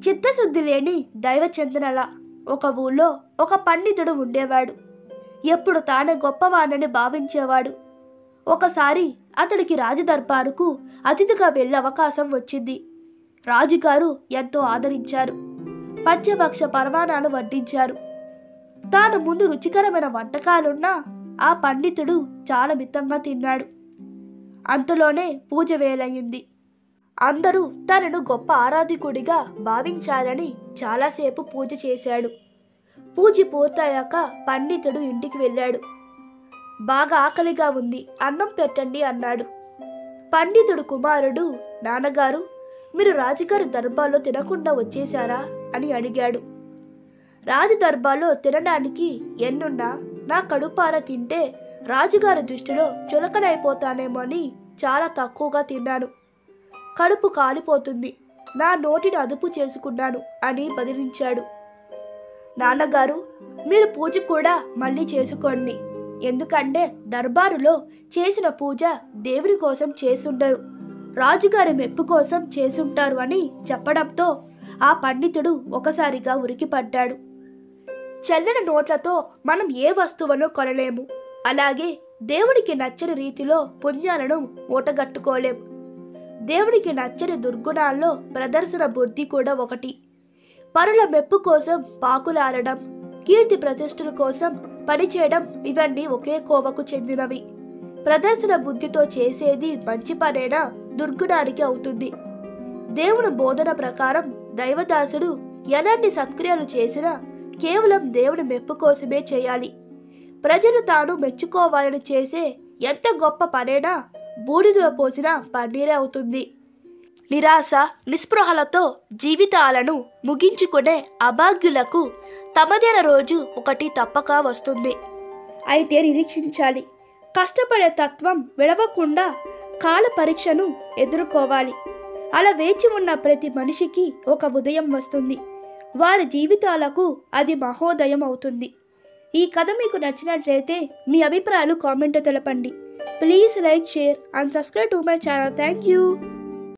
చిత్తశుద్ధి లేని దైవచింతనలా ఒక ఊళ్ళో ఒక పండితుడు ఉండేవాడు. ఎప్పుడు తానే గొప్పవాణ్ణని భావించేవాడు. ఒకసారి అతడికి రాజదర్బారుకు అతిథిగా వెళ్ళే అవకాశం వచ్చింది. రాజుగారు ఎంతో ఆదరించారు. పంచభక్ష పరమాణాలు వడ్డించారు. తాను ముందు రుచికరమైన వంటకాలున్నా ఆ పండితుడు చాలా మితంగా తిన్నాడు. అంతలోనే పూజ వేలయ్యింది. అందరూ తనను గొప్ప ఆరాధికుడిగా భావించాలని చాలాసేపు పూజ చేశాడు. పూజ పూర్తయ్యాక పండితుడు ఇంటికి వెళ్ళాడు. బాగా ఆకలిగా ఉంది, అన్నం పెట్టండి అన్నాడు. పండితుడు కుమారుడు, నాన్నగారు మీరు రాజుగారి దర్బార్లో తినకుండా వచ్చేశారా అని అడిగాడు. రాజు దర్బార్లో తినడానికి ఎన్నున్నా నా కడుపార తింటే రాజుగారి దృష్టిలో చులకనైపోతానేమో అని చాలా తక్కువగా తిన్నాను. కడుపు కాలిపోతుంది, నా నోటిని అదుపు చేసుకున్నాను అని బదిలించాడు. నాన్నగారు మీరు పూజ కూడా మళ్ళీ చేసుకోండి, ఎందుకంటే దర్బారులో చేసిన పూజ దేవుని కోసం చేసుండరు, రాజుగారి మెప్పు కోసం చేసుంటారు అని చెప్పడంతో ఆ పండితుడు ఒకసారిగా ఉరికిపడ్డాడు. చెల్లని నోట్లతో మనం ఏ వస్తువును కొనలేము, అలాగే దేవుడికి నచ్చని రీతిలో పుణ్యాలను మూటగట్టుకోలేం. దేవుడికి నచ్చని దుర్గుణాల్లో ప్రదర్శన బుద్ధి కూడా ఒకటి. పరుల మెప్పు కోసం పాకులాడడం, కీర్తి ప్రతిష్టల కోసం పనిచేయడం ఇవన్నీ ఒకే కోవకు చెందినవి. ప్రదర్శన బుద్ధితో చేసేది మంచి పనేనా దుర్గుణానికి అవుతుంది. దేవుని బోధన ప్రకారం దైవదాసుడు ఎలాంటి సత్క్రియలు చేసినా కేవలం దేవుని మెప్పు కోసమే చేయాలి. ప్రజలు తాను మెచ్చుకోవాలని చేసే ఎంత గొప్ప పనైనా బూడిదలో పోసిన పన్నీరే అవుతుంది. నిరాశ నిస్పృహలతో జీవితాలను ముగించుకునే అభాగ్యులకు తమదైన రోజు ఒకటి తప్పక వస్తుంది. అయితే నిరీక్షించాలి. కష్టపడే తత్వం విడవకుండా కాల పరీక్షను ఎదుర్కోవాలి. అలా వేచి ఉన్న ప్రతి మనిషికి ఒక ఉదయం వస్తుంది. వారి జీవితాలకు అది మహోదయం అవుతుంది. ఈ కథ మీకు నచ్చినట్లయితే మీ అభిప్రాయాలు కామెంట్లో తెలపండి. Please like, share and subscribe to my channel. Thank you.